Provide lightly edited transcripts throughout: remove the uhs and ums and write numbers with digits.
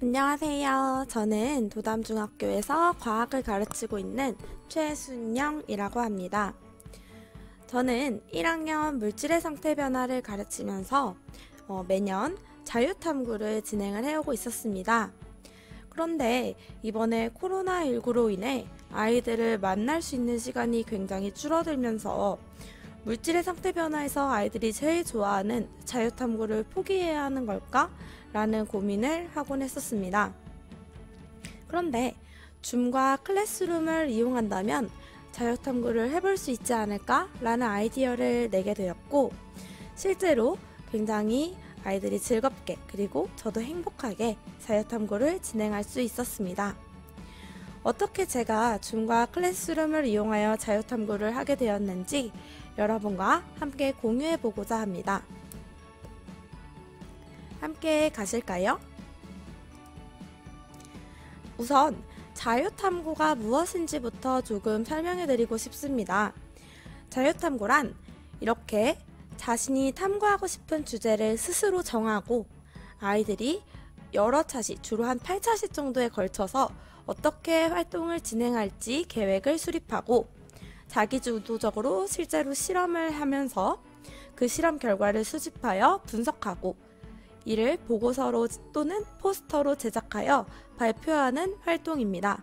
안녕하세요. 저는 도담중학교에서 과학을 가르치고 있는 최순영이라고 합니다. 저는 1학년 물질의 상태 변화를 가르치면서 매년 자유탐구를 진행을 해오고 있었습니다. 그런데 이번에 코로나19로 인해 아이들을 만날 수 있는 시간이 굉장히 줄어들면서 물질의 상태 변화에서 아이들이 제일 좋아하는 자유탐구를 포기해야 하는 걸까? 라는 고민을 하곤 했었습니다. 그런데 줌과 클래스룸을 이용한다면 자유탐구를 해볼 수 있지 않을까? 라는 아이디어를 내게 되었고, 실제로 굉장히 아이들이 즐겁게 그리고 저도 행복하게 자유탐구를 진행할 수 있었습니다. 어떻게 제가 줌과 클래스룸을 이용하여 자유탐구를 하게 되었는지 여러분과 함께 공유해보고자 합니다. 함께 가실까요? 우선 자유탐구가 무엇인지부터 조금 설명해 드리고 싶습니다. 자유탐구란 이렇게 자신이 탐구하고 싶은 주제를 스스로 정하고 아이들이 여러 차시, 주로 한 8차시 정도에 걸쳐서 어떻게 활동을 진행할지 계획을 수립하고 자기주도적으로 실제로 실험을 하면서 그 실험 결과를 수집하여 분석하고 이를 보고서로 또는 포스터로 제작하여 발표하는 활동입니다.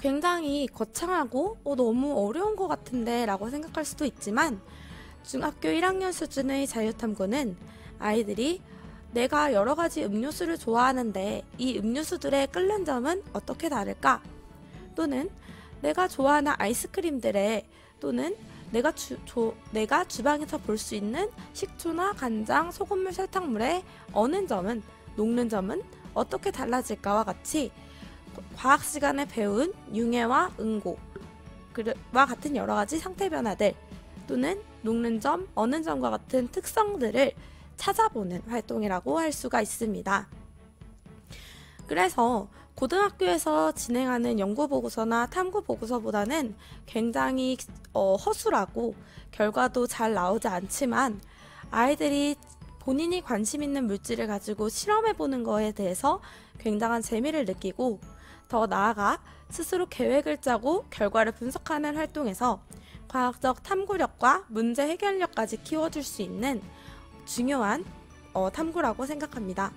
굉장히 거창하고 너무 어려운 것 같은데 라고 생각할 수도 있지만 중학교 1학년 수준의 자유탐구는 아이들이 내가 여러가지 음료수를 좋아하는데 이 음료수들의 끓는 점은 어떻게 다를까? 또는 내가 좋아하는 아이스크림들의 또는 내가 주방에서 볼 수 있는 식초나 간장, 소금물, 설탕물의 어는 점은, 녹는 점은 어떻게 달라질까와 같이 과학 시간에 배운 융해와 응고와 같은 여러 가지 상태 변화들 또는 녹는 점, 어는 점과 같은 특성들을 찾아보는 활동이라고 할 수가 있습니다. 그래서 고등학교에서 진행하는 연구보고서나 탐구보고서보다는 굉장히 허술하고 결과도 잘 나오지 않지만 아이들이 본인이 관심 있는 물질을 가지고 실험해보는 거에 대해서 굉장한 재미를 느끼고 더 나아가 스스로 계획을 짜고 결과를 분석하는 활동에서 과학적 탐구력과 문제 해결력까지 키워줄 수 있는 중요한 탐구라고 생각합니다.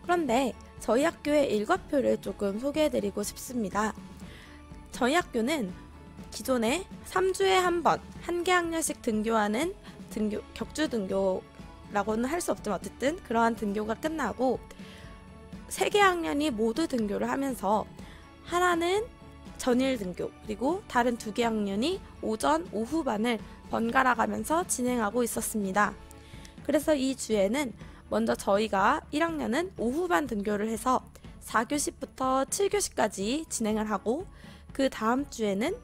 그런데 저희 학교의 일과표를 조금 소개해드리고 싶습니다. 저희 학교는 기존에 3주에 한 번, 한 개 학년씩 등교하는 격주 등교라고는 할 수 없지만 어쨌든 그러한 등교가 끝나고 3개 학년이 모두 등교를 하면서 하나는 전일 등교, 그리고 다른 2개 학년이 오전, 오후반을 번갈아 가면서 진행하고 있었습니다. 그래서 이 주에는 먼저 저희가 1학년은 오후반 등교를 해서 4교시부터 7교시까지 진행을 하고 그 다음 주에는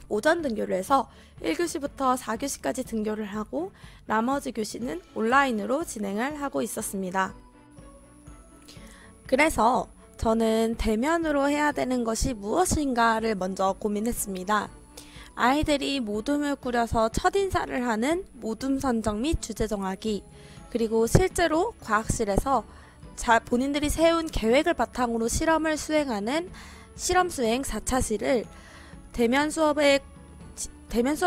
오전 등교를 해서 1교시부터 4교시까지 등교를 하고 나머지 교시는 온라인으로 진행을 하고 있었습니다. 그래서 저는 대면으로 해야 되는 것이 무엇인가를 먼저 고민했습니다. 아이들이 모둠을 꾸려서 첫인사를 하는 모둠 선정 및 주제 정하기, 그리고 실제로 과학실에서 본인들이 세운 계획을 바탕으로 실험을 수행하는 실험 수행 4차시를 대면 수업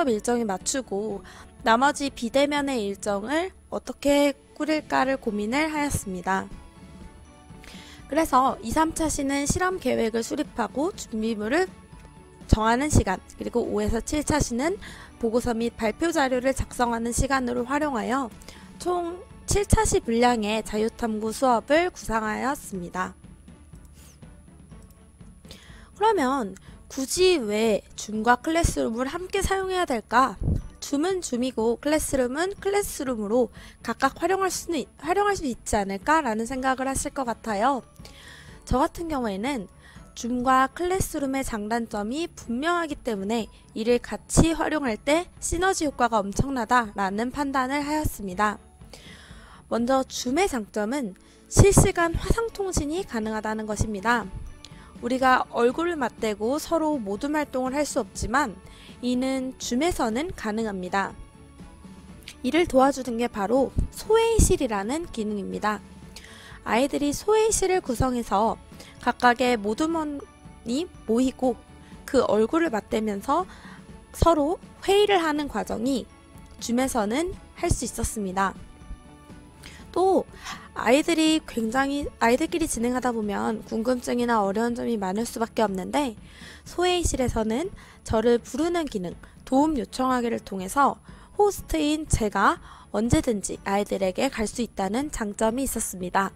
일정에 맞추고 나머지 비대면의 일정을 어떻게 꾸릴까를 고민을 하였습니다. 그래서 2, 3차시는 실험 계획을 수립하고 준비물을 정하는 시간, 그리고 5에서 7차시는 보고서 및 발표 자료를 작성하는 시간으로 활용하여 총 7차시 분량의 자유탐구 수업을 구상하였습니다. 그러면 굳이 왜 줌과 클래스룸을 함께 사용해야 될까? 줌은 줌이고 클래스룸은 클래스룸으로 각각 활용할 수 있지 않을까? 라는 생각을 하실 것 같아요. 저 같은 경우에는 줌과 클래스룸의 장단점이 분명하기 때문에 이를 같이 활용할 때 시너지 효과가 엄청나다라는 판단을 하였습니다. 먼저 줌의 장점은 실시간 화상통신이 가능하다는 것입니다. 우리가 얼굴을 맞대고 서로 모둠 활동을 할 수 없지만 이는 줌에서는 가능합니다. 이를 도와주는 게 바로 소회의실이라는 기능입니다. 아이들이 소회의실을 구성해서 각각의 모두먼이 모이고 그 얼굴을 맞대면서 서로 회의를 하는 과정이 줌에서는 할 수 있었습니다. 또 아이들끼리 진행하다 보면 궁금증이나 어려운 점이 많을 수밖에 없는데, 소회의실에서는 저를 부르는 기능, 도움 요청하기를 통해서 호스트인 제가 언제든지 아이들에게 갈 수 있다는 장점이 있었습니다.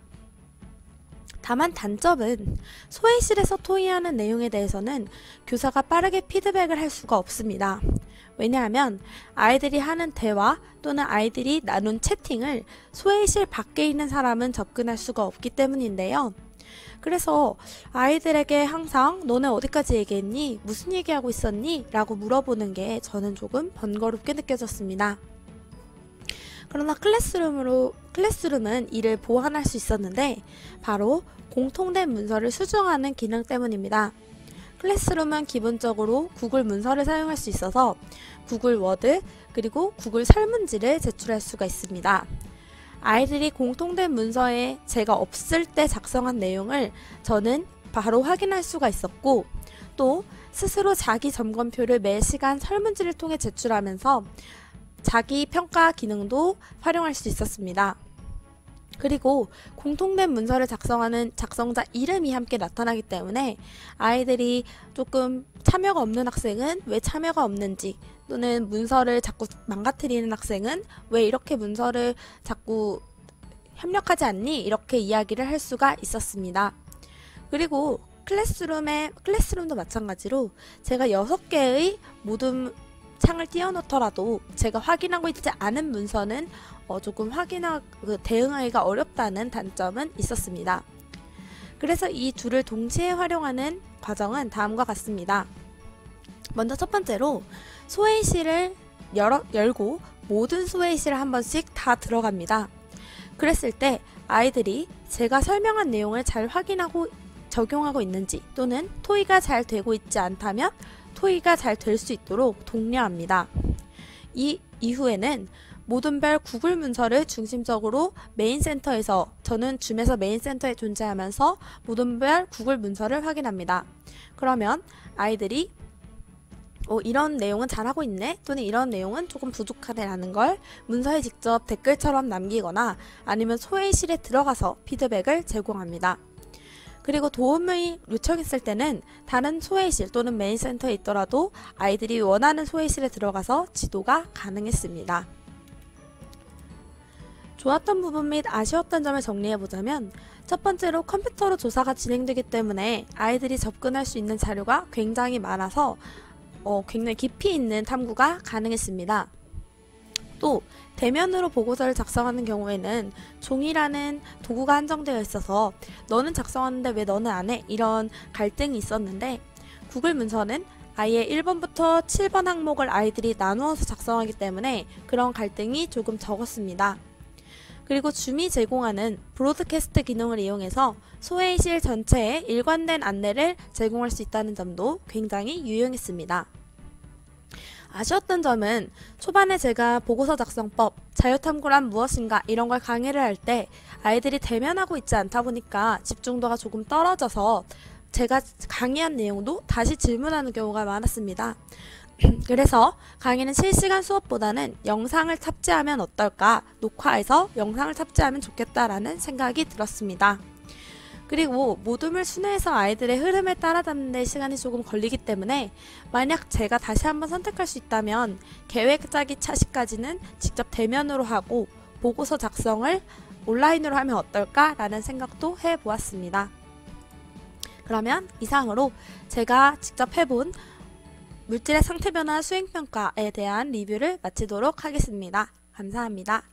다만 단점은 소회의실에서 토의하는 내용에 대해서는 교사가 빠르게 피드백을 할 수가 없습니다. 왜냐하면 아이들이 하는 대화 또는 아이들이 나눈 채팅을 소회의실 밖에 있는 사람은 접근할 수가 없기 때문인데요. 그래서 아이들에게 항상 너네 어디까지 얘기했니? 무슨 얘기하고 있었니? 라고 물어보는 게 저는 조금 번거롭게 느껴졌습니다. 그러나 클래스룸은 이를 보완할 수 있었는데 바로 공통된 문서를 수정하는 기능 때문입니다. 클래스룸은 기본적으로 구글 문서를 사용할 수 있어서 구글 워드 그리고 구글 설문지를 제출할 수가 있습니다. 아이들이 공통된 문서에 제가 없을 때 작성한 내용을 저는 바로 확인할 수가 있었고, 또 스스로 자기 점검표를 매 시간 설문지를 통해 제출하면서 자기 평가 기능도 활용할 수 있었습니다. 그리고 공통된 문서를 작성하는 작성자 이름이 함께 나타나기 때문에 아이들이 조금 참여가 없는 학생은 왜 참여가 없는지, 또는 문서를 자꾸 망가뜨리는 학생은 왜 이렇게 문서를 자꾸 협력하지 않니? 이렇게 이야기를 할 수가 있었습니다. 그리고 클래스룸도 마찬가지로 제가 6개의 모든 창을 띄워놓더라도 제가 확인하고 있지 않은 문서는 조금 대응하기가 어렵다는 단점은 있었습니다. 그래서 이 둘을 동시에 활용하는 과정은 다음과 같습니다. 먼저 첫 번째로 소회의실을 열고 모든 소회의실을 한 번씩 다 들어갑니다. 그랬을 때 아이들이 제가 설명한 내용을 잘 확인하고 적용하고 있는지, 또는 토의가 잘 되고 있지 않다면 토의가 잘 될 수 있도록 독려합니다. 이 이후에는 모든별 구글 문서를 중심적으로 메인센터에서, 저는 줌에서 메인센터에 존재하면서 모든별 구글 문서를 확인합니다. 그러면 아이들이 이런 내용은 잘하고 있네, 또는 이런 내용은 조금 부족하네 라는 걸 문서에 직접 댓글처럼 남기거나 아니면 소회의실에 들어가서 피드백을 제공합니다. 그리고 도움을 요청했을 때는 다른 소회의실 또는 메인센터에 있더라도 아이들이 원하는 소회의실에 들어가서 지도가 가능했습니다. 좋았던 부분 및 아쉬웠던 점을 정리해보자면, 첫 번째로 컴퓨터로 조사가 진행되기 때문에 아이들이 접근할 수 있는 자료가 굉장히 많아서 굉장히 깊이 있는 탐구가 가능했습니다. 또 대면으로 보고서를 작성하는 경우에는 종이라는 도구가 한정되어 있어서 너는 작성하는데 왜 너는 안 해? 이런 갈등이 있었는데, 구글 문서는 아예 1번부터 7번 항목을 아이들이 나누어서 작성하기 때문에 그런 갈등이 조금 적었습니다. 그리고 줌이 제공하는 브로드캐스트 기능을 이용해서 소회의실 전체에 일관된 안내를 제공할 수 있다는 점도 굉장히 유용했습니다. 아쉬웠던 점은 초반에 제가 보고서 작성법, 자유탐구란 무엇인가 이런 걸 강의를 할 때 아이들이 대면하고 있지 않다 보니까 집중도가 조금 떨어져서 제가 강의한 내용도 다시 질문하는 경우가 많았습니다. 그래서 강의는 실시간 수업보다는 영상을 탑재하면 어떨까, 녹화해서 영상을 탑재하면 좋겠다라는 생각이 들었습니다. 그리고 모둠을 순회해서 아이들의 흐름에 따라잡는 데 시간이 조금 걸리기 때문에 만약 제가 다시 한번 선택할 수 있다면 계획 짜기 차시까지는 직접 대면으로 하고 보고서 작성을 온라인으로 하면 어떨까 라는 생각도 해보았습니다. 그러면 이상으로 제가 직접 해본 물질의 상태 변화 수행평가에 대한 리뷰를 마치도록 하겠습니다. 감사합니다.